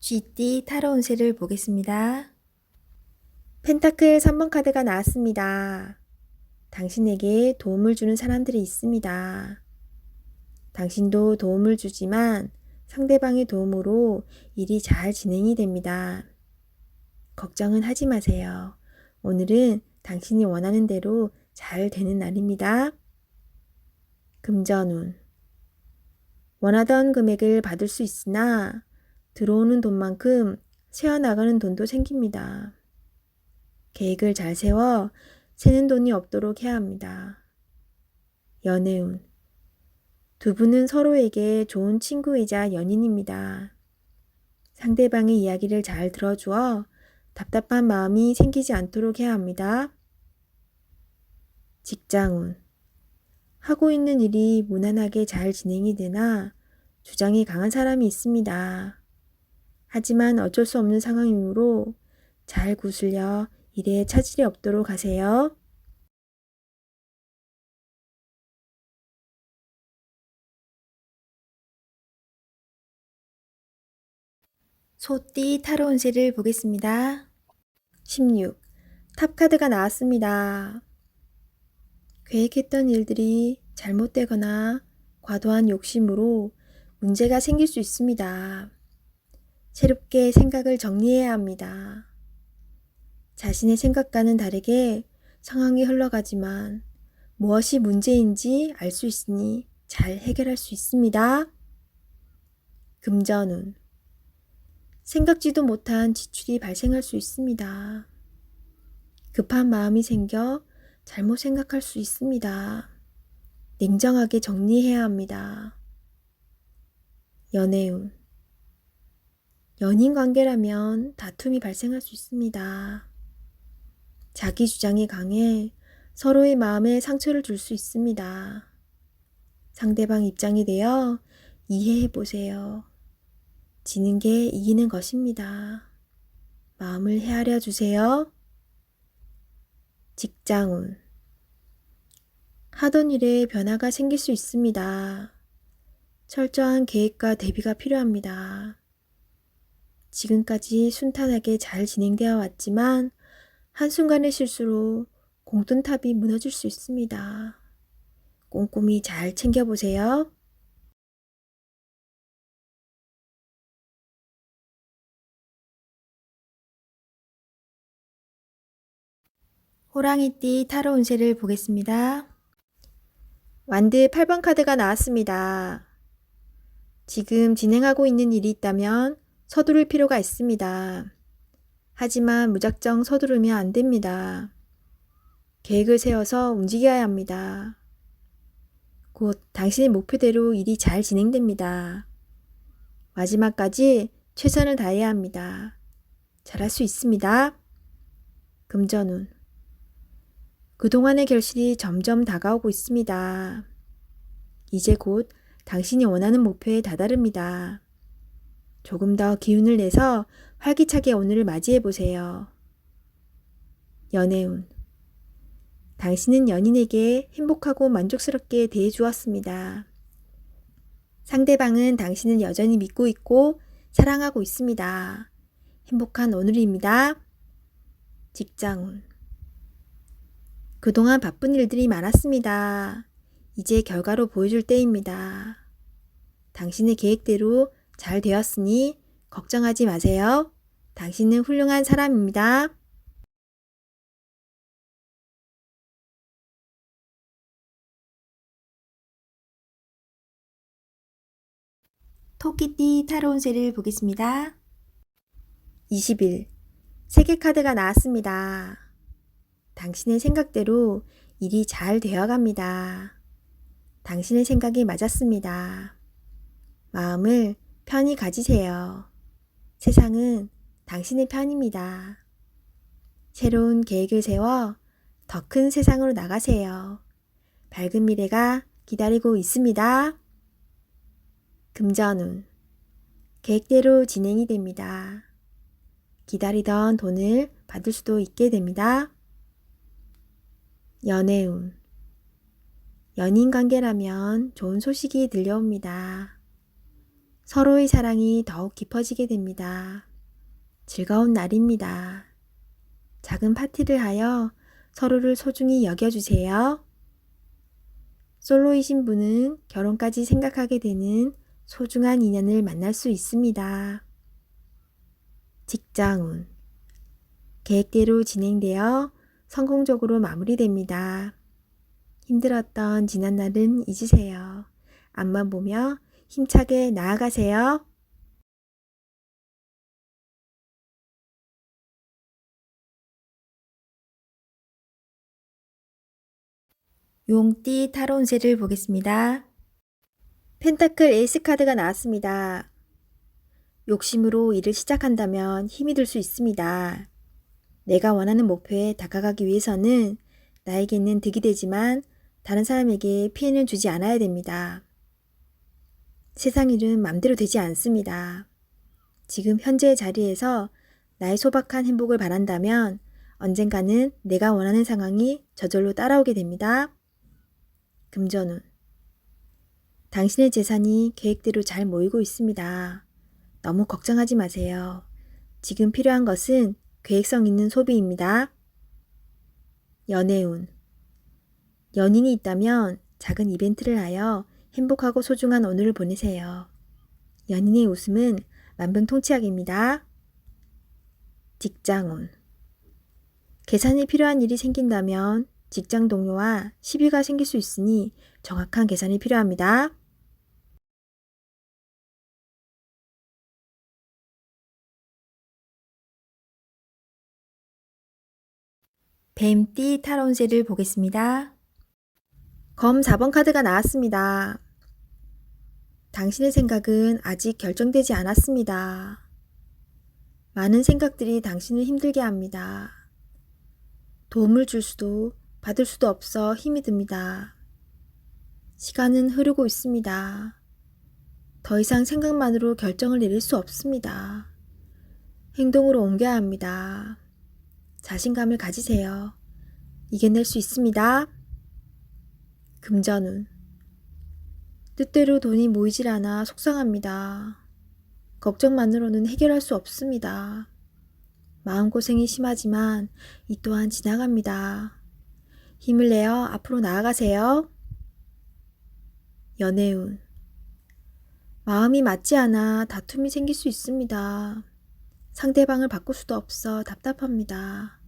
쥐띠 타로 운세를 보겠습니다. 펜타클 3번 카드가 나왔습니다. 당신에게 도움을 주는 사람들이 있습니다. 당신도 도움을 주지만 상대방의 도움으로 일이 잘 진행이 됩니다. 걱정은 하지 마세요. 오늘은 당신이 원하는 대로 잘 되는 날입니다. 금전운. 원하던 금액을 받을 수 있으나 들어오는 돈만큼 새어나가는 돈도 생깁니다. 계획을 잘 세워 새는 돈이 없도록 해야 합니다. 연애운. 두 분은 서로에게 좋은 친구이자 연인입니다. 상대방의 이야기를 잘 들어주어 답답한 마음이 생기지 않도록 해야 합니다. 직장운. 하고 있는 일이 무난하게 잘 진행이 되나 주장이 강한 사람이 있습니다. 하지만 어쩔 수 없는 상황이므로 잘 구슬려 일에 차질이 없도록 하세요. 소띠 타로 운세를 보겠습니다. 16. 탑카드가 나왔습니다. 계획했던 일들이 잘못되거나 과도한 욕심으로 문제가 생길 수 있습니다. 새롭게 생각을 정리해야 합니다. 자신의 생각과는 다르게 상황이 흘러가지만 무엇이 문제인지 알 수 있으니 잘 해결할 수 있습니다. 금전운. 생각지도 못한 지출이 발생할 수 있습니다. 급한 마음이 생겨 잘못 생각할 수 있습니다. 냉정하게 정리해야 합니다. 연애운. 연인 관계라면 다툼이 발생할 수 있습니다. 자기 주장이 강해 서로의 마음에 상처를 줄 수 있습니다. 상대방 입장이 되어 이해해 보세요. 지는 게 이기는 것입니다. 마음을 헤아려 주세요. 직장운. 하던 일에 변화가 생길 수 있습니다. 철저한 계획과 대비가 필요합니다. 지금까지 순탄하게 잘 진행되어 왔지만 한순간의 실수로 공든탑이 무너질 수 있습니다. 꼼꼼히 잘 챙겨보세요. 호랑이띠 타로 운세를 보겠습니다. 완드 8번 카드가 나왔습니다. 지금 진행하고 있는 일이 있다면 서두를 필요가 있습니다. 하지만 무작정 서두르면 안 됩니다. 계획을 세워서 움직여야 합니다. 곧 당신의 목표대로 일이 잘 진행됩니다. 마지막까지 최선을 다해야 합니다. 잘할 수 있습니다. 금전운. 그동안의 결실이 점점 다가오고 있습니다. 이제 곧 당신이 원하는 목표에 다다릅니다. 조금 더 기운을 내서 활기차게 오늘을 맞이해 보세요. 연애운. 당신은 연인에게 행복하고 만족스럽게 대해 주었습니다. 상대방은 당신을 여전히 믿고 있고 사랑하고 있습니다. 행복한 오늘입니다. 직장운. 그동안 바쁜 일들이 많았습니다. 이제 결과로 보여줄 때입니다. 당신의 계획대로 잘 되었으니 걱정하지 마세요. 당신은 훌륭한 사람입니다. 토끼띠 타로 운세를 보겠습니다. 20일 세계 카드가 나왔습니다. 당신의 생각대로 일이 잘 되어갑니다. 당신의 생각이 맞았습니다. 마음을 편히 가지세요. 세상은 당신의 편입니다. 새로운 계획을 세워 더 큰 세상으로 나가세요. 밝은 미래가 기다리고 있습니다. 금전운. 계획대로 진행이 됩니다. 기다리던 돈을 받을 수도 있게 됩니다. 연애운. 연인 관계라면 좋은 소식이 들려옵니다. 서로의 사랑이 더욱 깊어지게 됩니다. 즐거운 날입니다. 작은 파티를 하여 서로를 소중히 여겨주세요. 솔로이신 분은 결혼까지 생각하게 되는 소중한 인연을 만날 수 있습니다. 직장운. 계획대로 진행되어 성공적으로 마무리됩니다. 힘들었던 지난날은 잊으세요. 앞만 보며 힘차게 나아가세요. 용띠 타로 운세를 보겠습니다. 펜타클 에이스 카드가 나왔습니다. 욕심으로 일을 시작한다면 힘이 들 수 있습니다. 내가 원하는 목표에 다가가기 위해서는 나에게는 득이 되지만 다른 사람에게 피해는 주지 않아야 됩니다. 세상 일은 맘대로 되지 않습니다. 지금 현재의 자리에서 나의 소박한 행복을 바란다면 언젠가는 내가 원하는 상황이 저절로 따라오게 됩니다. 금전운. 당신의 재산이 계획대로 잘 모이고 있습니다. 너무 걱정하지 마세요. 지금 필요한 것은 계획성 있는 소비입니다. 연애운. 연인이 있다면 작은 이벤트를 하여 행복하고 소중한 오늘을 보내세요. 연인의 웃음은 만병통치약입니다. 직장운. 계산이 필요한 일이 생긴다면 직장 동료와 시비가 생길 수 있으니 정확한 계산이 필요합니다. 뱀띠 타로 운세를 보겠습니다. 검 4번 카드가 나왔습니다. 당신의 생각은 아직 결정되지 않았습니다. 많은 생각들이 당신을 힘들게 합니다. 도움을 줄 수도 받을 수도 없어 힘이 듭니다. 시간은 흐르고 있습니다. 더 이상 생각만으로 결정을 내릴 수 없습니다. 행동으로 옮겨야 합니다. 자신감을 가지세요. 이겨낼 수 있습니다. 금전운. 뜻대로 돈이 모이질 않아 속상합니다. 걱정만으로는 해결할 수 없습니다. 마음고생이 심하지만 이 또한 지나갑니다. 힘을 내어 앞으로 나아가세요. 연애운. 마음이 맞지 않아 다툼이 생길 수 있습니다. 상대방을 바꿀 수도 없어 답답합니다.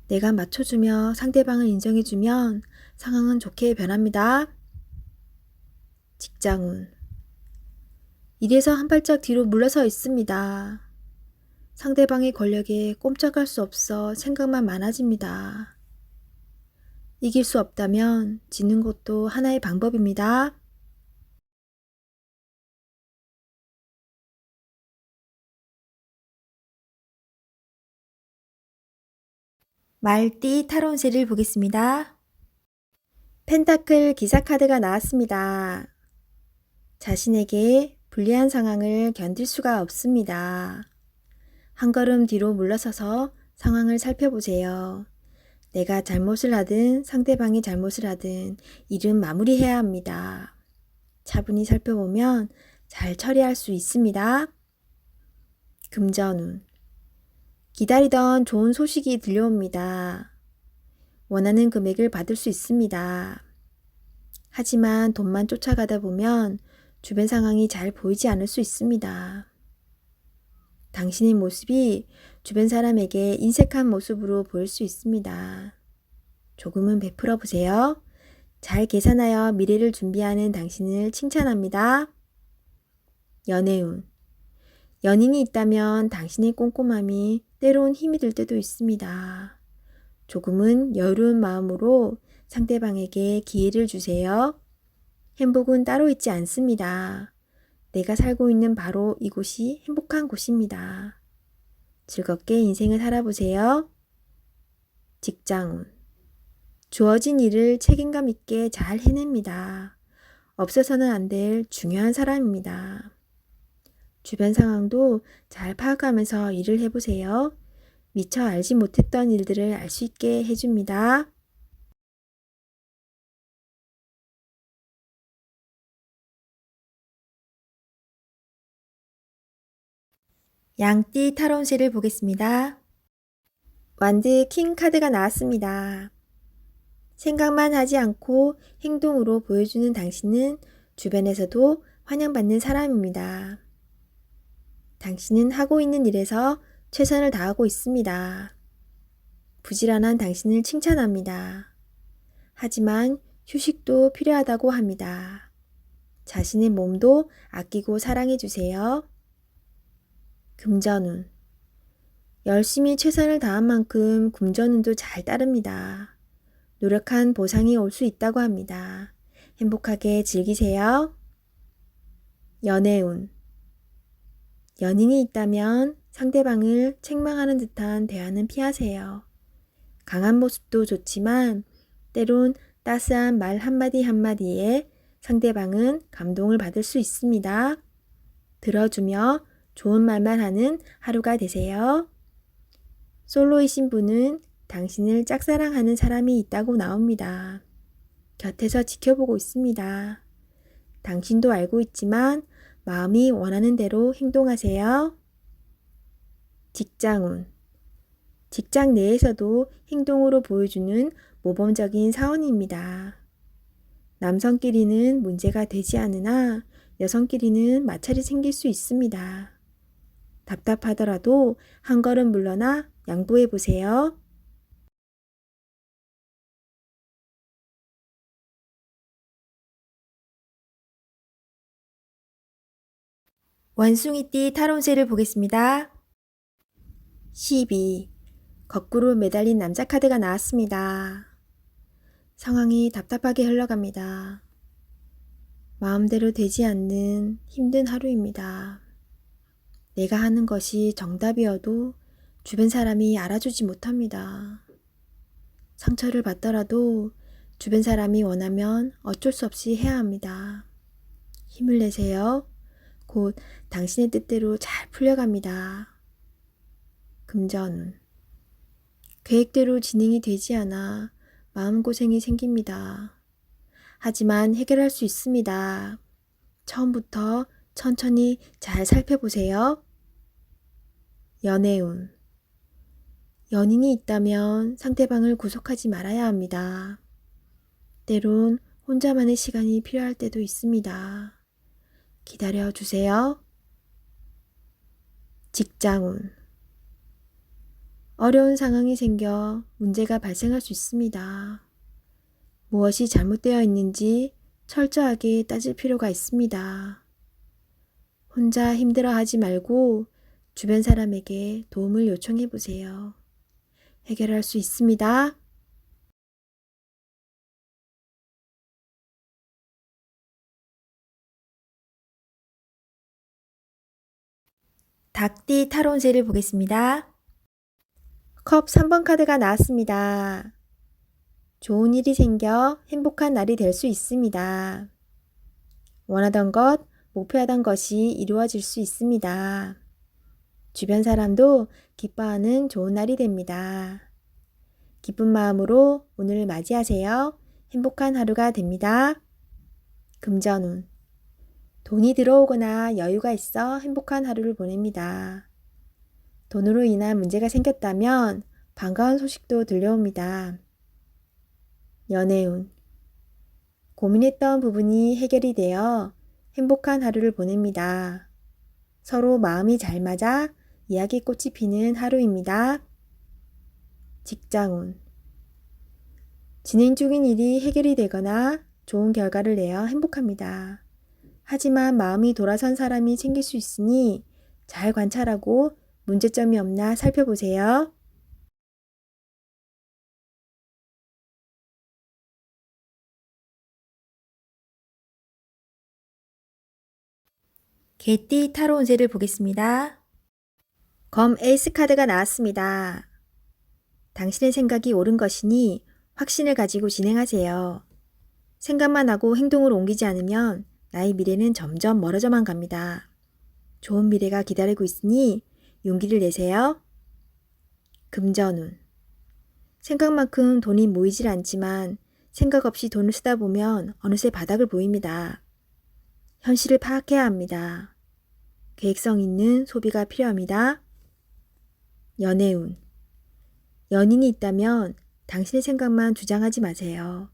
내가 맞춰주며 상대방을 인정해주면 상황은 좋게 변합니다. 직장운. 일에서 한 발짝 뒤로 물러서 있습니다. 상대방의 권력에 꼼짝할 수 없어 생각만 많아집니다. 이길 수 없다면 지는 것도 하나의 방법입니다. 말띠 타로 운세를 보겠습니다. 펜타클 기사 카드가 나왔습니다. 자신에게 불리한 상황을 견딜 수가 없습니다. 한 걸음 뒤로 물러서서 상황을 살펴보세요. 내가 잘못을 하든 상대방이 잘못을 하든 일은 마무리해야 합니다. 차분히 살펴보면 잘 처리할 수 있습니다. 금전운. 기다리던 좋은 소식이 들려옵니다. 원하는 금액을 받을 수 있습니다. 하지만 돈만 쫓아가다 보면 주변 상황이 잘 보이지 않을 수 있습니다. 당신의 모습이 주변 사람에게 인색한 모습으로 보일 수 있습니다. 조금은 베풀어 보세요. 잘 계산하여 미래를 준비하는 당신을 칭찬합니다. 연애운. 연인이 있다면 당신의 꼼꼼함이 때론 힘이 들 때도 있습니다. 조금은 여유로운 마음으로 상대방에게 기회를 주세요. 행복은 따로 있지 않습니다. 내가 살고 있는 바로 이곳이 행복한 곳입니다. 즐겁게 인생을 살아보세요. 직장운. 주어진 일을 책임감 있게 잘 해냅니다. 없어서는 안 될 중요한 사람입니다. 주변 상황도 잘 파악하면서 일을 해보세요. 미처 알지 못했던 일들을 알 수 있게 해줍니다. 양띠 타로운세를 보겠습니다. 완드 킹 카드가 나왔습니다. 생각만 하지 않고 행동으로 보여주는 당신은 주변에서도 환영받는 사람입니다. 당신은 하고 있는 일에서 최선을 다하고 있습니다. 부지런한 당신을 칭찬합니다. 하지만 휴식도 필요하다고 합니다. 자신의 몸도 아끼고 사랑해 주세요. 금전운. 열심히 최선을 다한 만큼 금전운도 잘 따릅니다. 노력한 보상이 올 수 있다고 합니다. 행복하게 즐기세요. 연애운. 연인이 있다면 상대방을 책망하는 듯한 대화는 피하세요. 강한 모습도 좋지만 때론 따스한 말 한마디 한마디에 상대방은 감동을 받을 수 있습니다. 들어주며 좋은 말만 하는 하루가 되세요. 솔로이신 분은 당신을 짝사랑하는 사람이 있다고 나옵니다. 곁에서 지켜보고 있습니다. 당신도 알고 있지만 마음이 원하는 대로 행동하세요. 직장운. 직장 내에서도 행동으로 보여주는 모범적인 사원입니다. 남성끼리는 문제가 되지 않으나 여성끼리는 마찰이 생길 수 있습니다. 답답하더라도 한 걸음 물러나 양보해 보세요. 원숭이띠 타로운세를 보겠습니다. 12. 거꾸로 매달린 남자 카드가 나왔습니다. 상황이 답답하게 흘러갑니다. 마음대로 되지 않는 힘든 하루입니다. 내가 하는 것이 정답이어도 주변 사람이 알아주지 못합니다. 상처를 받더라도 주변 사람이 원하면 어쩔 수 없이 해야 합니다. 힘을 내세요. 곧 당신의 뜻대로 잘 풀려갑니다. 금전운. 계획대로 진행이 되지 않아 마음고생이 생깁니다. 하지만 해결할 수 있습니다. 처음부터 천천히 잘 살펴보세요. 연애운. 연인이 있다면 상대방을 구속하지 말아야 합니다. 때론 혼자만의 시간이 필요할 때도 있습니다. 기다려 주세요. 직장운. 어려운 상황이 생겨 문제가 발생할 수 있습니다. 무엇이 잘못되어 있는지 철저하게 따질 필요가 있습니다. 혼자 힘들어하지 말고 주변 사람에게 도움을 요청해 보세요. 해결할 수 있습니다. 닭띠 타로운세를 보겠습니다. 컵 3번 카드가 나왔습니다. 좋은 일이 생겨 행복한 날이 될 수 있습니다. 원하던 것, 목표하던 것이 이루어질 수 있습니다. 주변 사람도 기뻐하는 좋은 날이 됩니다. 기쁜 마음으로 오늘을 맞이하세요. 행복한 하루가 됩니다. 금전운. 돈이 들어오거나 여유가 있어 행복한 하루를 보냅니다. 돈으로 인한 문제가 생겼다면 반가운 소식도 들려옵니다. 연애운. 고민했던 부분이 해결이 되어 행복한 하루를 보냅니다. 서로 마음이 잘 맞아 이야기꽃이 피는 하루입니다. 직장운. 진행 중인 일이 해결이 되거나 좋은 결과를 내어 행복합니다. 하지만 마음이 돌아선 사람이 생길 수 있으니 잘 관찰하고 문제점이 없나 살펴보세요. 개띠 타로운세를 보겠습니다. 검 에이스 카드가 나왔습니다. 당신의 생각이 옳은 것이니 확신을 가지고 진행하세요. 생각만 하고 행동으로 옮기지 않으면 나의 미래는 점점 멀어져만 갑니다. 좋은 미래가 기다리고 있으니 용기를 내세요. 금전운. 생각만큼 돈이 모이질 않지만 생각 없이 돈을 쓰다 보면 어느새 바닥을 보입니다. 현실을 파악해야 합니다. 계획성 있는 소비가 필요합니다. 연애운. 연인이 있다면 당신의 생각만 주장하지 마세요.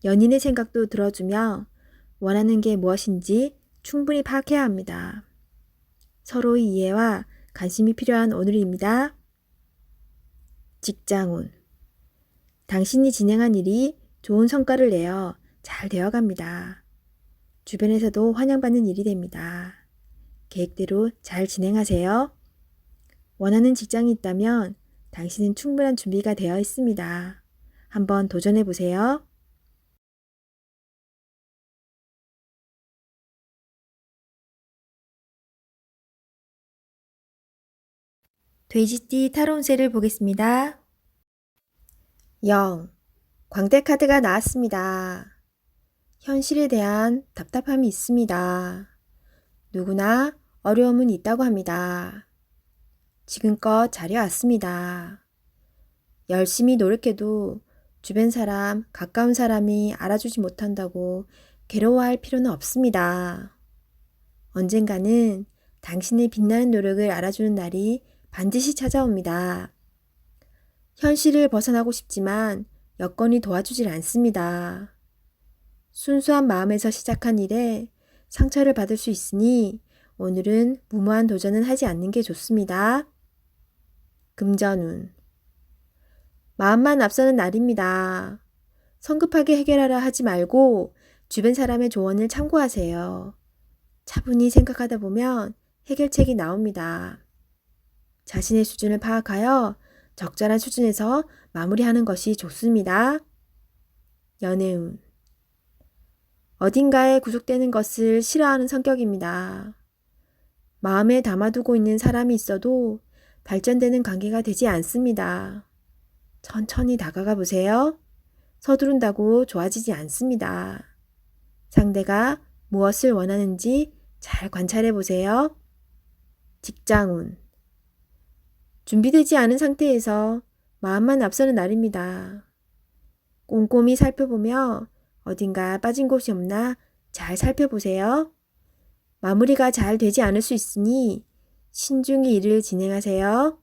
연인의 생각도 들어주며 원하는 게 무엇인지 충분히 파악해야 합니다. 서로의 이해와 관심이 필요한 오늘입니다. 직장운. 당신이 진행한 일이 좋은 성과를 내어 잘 되어갑니다. 주변에서도 환영받는 일이 됩니다. 계획대로 잘 진행하세요. 원하는 직장이 있다면 당신은 충분한 준비가 되어 있습니다. 한번 도전해 보세요. 돼지띠 타로운세를 보겠습니다. 0. 광대카드가 나왔습니다. 현실에 대한 답답함이 있습니다. 누구나 어려움은 있다고 합니다. 지금껏 잘해왔습니다. 열심히 노력해도 주변 사람, 가까운 사람이 알아주지 못한다고 괴로워할 필요는 없습니다. 언젠가는 당신의 빛나는 노력을 알아주는 날이 반드시 찾아옵니다. 현실을 벗어나고 싶지만 여건이 도와주질 않습니다. 순수한 마음에서 시작한 일에 상처를 받을 수 있으니 오늘은 무모한 도전은 하지 않는 게 좋습니다. 금전운. 마음만 앞서는 날입니다. 성급하게 해결하려 하지 말고 주변 사람의 조언을 참고하세요. 차분히 생각하다 보면 해결책이 나옵니다. 자신의 수준을 파악하여 적절한 수준에서 마무리하는 것이 좋습니다. 연애운. 어딘가에 구속되는 것을 싫어하는 성격입니다. 마음에 담아두고 있는 사람이 있어도 발전되는 관계가 되지 않습니다. 천천히 다가가 보세요. 서두른다고 좋아지지 않습니다. 상대가 무엇을 원하는지 잘 관찰해 보세요. 직장운. 준비되지 않은 상태에서 마음만 앞서는 날입니다. 꼼꼼히 살펴보며 어딘가 빠진 곳이 없나 잘 살펴보세요. 마무리가 잘 되지 않을 수 있으니 신중히 일을 진행하세요.